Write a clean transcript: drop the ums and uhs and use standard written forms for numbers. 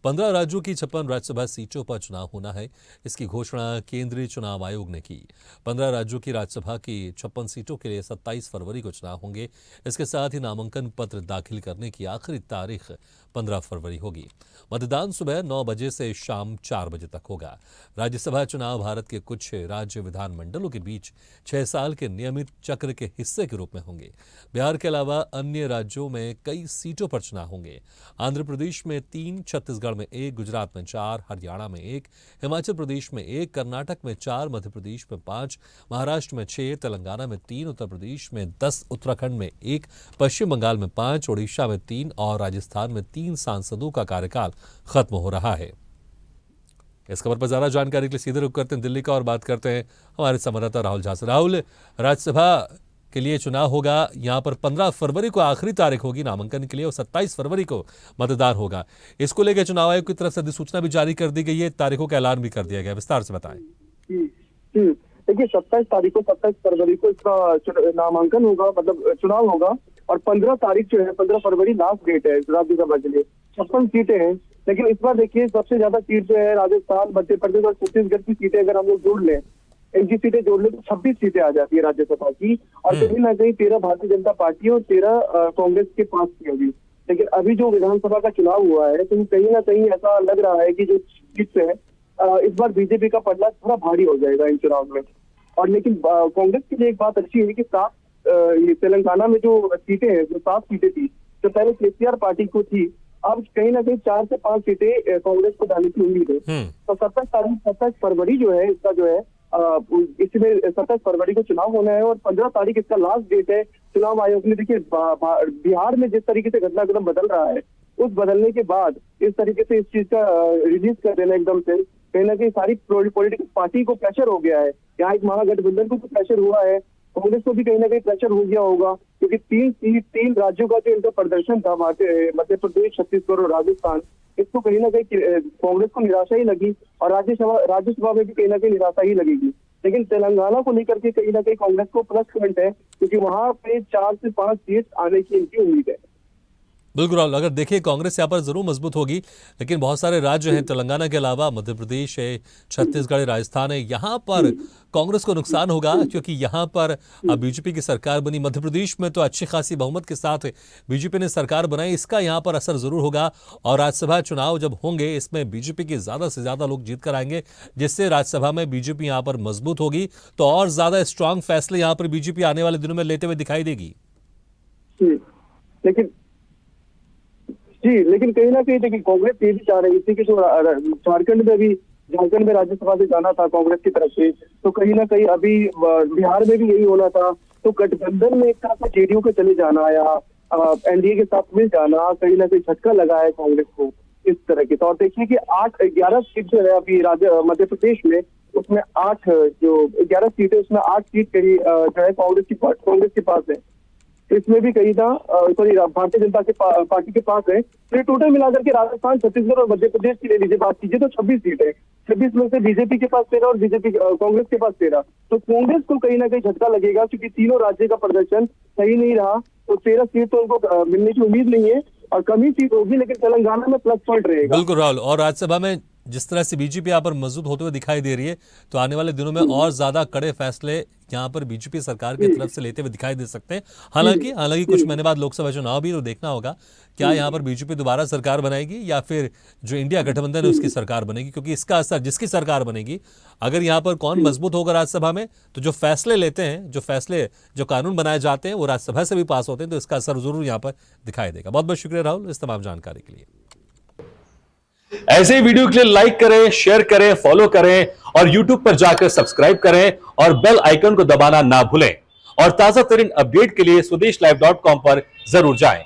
15 राज्यों की 56 राज्यसभा सीटों पर चुनाव होना है। इसकी घोषणा केंद्रीय चुनाव आयोग ने की। 15 राज्यों की राज्यसभा की 56 सीटों के लिए 27 फरवरी को चुनाव होंगे। इसके साथ ही नामांकन पत्र दाखिल करने की आखिरी तारीख 15 फरवरी होगी। मतदान सुबह 9 बजे से शाम 4 बजे तक होगा। राज्यसभा चुनाव भारत के कुछ राज्य विधानमंडलों के बीच 6 साल के नियमित चक्र के हिस्से के रूप में होंगे। बिहार के अलावा अन्य राज्यों में कई सीटों पर चुनाव होंगे। आंध्र प्रदेश में 3, छत्तीसगढ़ में 1, गुजरात में 4, हरियाणा में 1, हिमाचल प्रदेश में 1, कर्नाटक में 4, मध्य प्रदेश में 5, महाराष्ट्र में 6, तेलंगाना में 3, उत्तर प्रदेश में 10, उत्तराखंड में 1, पश्चिम बंगाल में 5, ओडिशा में 3 और राजस्थान में 3 सांसदों का कार्यकाल खत्म हो रहा है। इस खबर पर ज्यादा जानकारी के लिए सीधे रुख करते हैं दिल्ली का और बात करते हैं हमारे संवाददाता राहुल झा से। राहुल, राज्यसभा के लिए चुनाव होगा, यहाँ पर 15 फरवरी को आखिरी तारीख होगी नामांकन के लिए और 27 फरवरी को मतदान होगा। इसको लेकर चुनाव आयोग की तरफ से अधिसूचना भी जारी कर दी गई है, तारीखों का ऐलान भी कर दिया गया। विस्तार से बताएं। देखिए 27 फरवरी को इसका नामांकन होगा, मतलब चुनाव होगा, और 15 तारीख जो है 15 फरवरी लास्ट डेट है राज्यसभा के लिए। 56 सीटें हैं, लेकिन इस बार देखिए सबसे ज्यादा सीट जो है राजस्थान, मध्य प्रदेश और छत्तीसगढ़ की सीटें अगर हम लोग जोड़ लें, इनकी सीटें जोड़ लें तो 26 सीटें आ जाती है राज्यसभा की। और कहीं ना कहीं 13 भारतीय जनता पार्टी और 13 कांग्रेस के पास की होगी। लेकिन अभी जो विधानसभा का चुनाव हुआ है तो कहीं ना कहीं ऐसा लग रहा है कि जो सीट है इस बार बीजेपी का पलड़ा थोड़ा भारी हो जाएगा इन चुनाव में। और लेकिन कांग्रेस के लिए एक बात अच्छी है कि ये तेलंगाना में जो सीटें हैं, जो 7 सीटें थी जो पहले केसीआर पार्टी को थी, अब कहीं ना कहीं 4 से 5 सीटें कांग्रेस को डालने की उम्मीद है। तो 27 फरवरी जो है इसका जो है इसमें 27 फरवरी को चुनाव होना है और 15 तारीख इसका लास्ट डेट है। चुनाव आयोग ने देखिए बिहार में जिस तरीके से घटनाक्रम बदल रहा है, उस बदलने के बाद इस तरीके से इस चीज का रिलीज कर देना एकदम से कहीं ना कहीं सारी पॉलिटिकल पार्टी को प्रेशर हो गया है। यहाँ एक महागठबंधन को प्रेशर हुआ है, कांग्रेस को भी कहीं ना कहीं प्रेशर हो गया होगा, क्योंकि 3 राज्यों का जो इनका प्रदर्शन था मध्य प्रदेश, छत्तीसगढ़ और राजस्थान, इसको कहीं ना कहीं कांग्रेस को निराशा ही लगी और राज्यसभा में भी कहीं ना कहीं निराशा ही लगेगी। लेकिन तेलंगाना को लेकर के कहीं ना कहीं कांग्रेस को प्लस पॉइंट है, क्योंकि वहां पे 4 से 5 सीट आने की इनकी उम्मीद है। बिल्कुल राहुल, अगर देखिए कांग्रेस यहाँ पर जरूर मजबूत होगी, लेकिन बहुत सारे राज्य हैं तेलंगाना के अलावा, मध्य प्रदेश है, छत्तीसगढ़, राजस्थान है, यहाँ पर कांग्रेस को नुकसान होगा क्योंकि यहाँ पर बीजेपी की सरकार बनी। मध्य प्रदेश में तो अच्छी खासी बहुमत के साथ बीजेपी ने सरकार बनाई, इसका यहाँ पर असर जरूर होगा। और राज्यसभा चुनाव जब होंगे इसमें बीजेपी के ज्यादा से ज्यादा लोग जीत कर आएंगे, जिससे राज्यसभा में बीजेपी यहाँ पर मजबूत होगी, तो और ज्यादा स्ट्रांग फैसले यहाँ पर बीजेपी आने वाले दिनों में लेते हुए दिखाई देगी। लेकिन कहीं ना कहीं देखिए कांग्रेस ये भी चाह रही थी कि जो झारखंड में राज्यसभा से जाना था कांग्रेस की तरफ से, तो कहीं ना कहीं अभी बिहार में भी यही होना था। तो गठबंधन में एक तरह से जेडीयू के चले जाना या एनडीए के साथ मिल जाना कहीं ना कहीं झटका लगा है कांग्रेस को इस तरह के। तो और देखिए कि 11 सीट जो है अभी मध्य प्रदेश में, उसमें 11 सीटें, उसमें 8 सीट कहीं जो है कांग्रेस के पास है। इसमें भी कहीं ना भारतीय जनता पार्टी के पास है। तो ये टोटल मिलाकर के राजस्थान, छत्तीसगढ़ और मध्य प्रदेश की ले लीजिए बात कीजिए तो 26 सीट है। 26 में से बीजेपी के पास 13 और कांग्रेस के पास 13। तो कांग्रेस को कहीं ना कहीं झटका लगेगा, क्योंकि तीनों राज्य का प्रदर्शन सही नहीं रहा। तो 13 सीट तो उनको मिलने की उम्मीद नहीं है और कम ही सीट होगी, लेकिन तेलंगाना में प्लस पॉइंट रहेगा। बिल्कुल राहुल, और राज्यसभा में जिस तरह से बीजेपी यहाँ पर मजबूत होते हुए दिखाई दे रही है, तो आने वाले दिनों में और ज्यादा कड़े फैसले यहाँ पर बीजेपी सरकार की तरफ से लेते हुए दिखाई दे सकते हैं। हालांकि कुछ महीने बाद लोकसभा चुनाव भी तो देखना होगा, क्या यहाँ पर बीजेपी दोबारा सरकार बनाएगी या फिर जो इंडिया गठबंधन है उसकी सरकार बनेगी, क्योंकि इसका असर जिसकी सरकार बनेगी, अगर यहाँ पर कौन मजबूत होगा राज्यसभा में, तो जो फैसले लेते हैं, जो कानून बनाए जाते हैं वो राज्यसभा से भी पास होते हैं, तो इसका असर जरूर यहाँ पर दिखाई देगा। बहुत बहुत शुक्रिया राहुल इस तमाम जानकारी के लिए। ऐसे ही वीडियो के लिए लाइक करें, शेयर करें, फॉलो करें और YouTube पर जाकर सब्सक्राइब करें और बेल आइकन को दबाना ना भूलें। और ताजा तरीन अपडेट के लिए swedeshlive.com पर जरूर जाएं।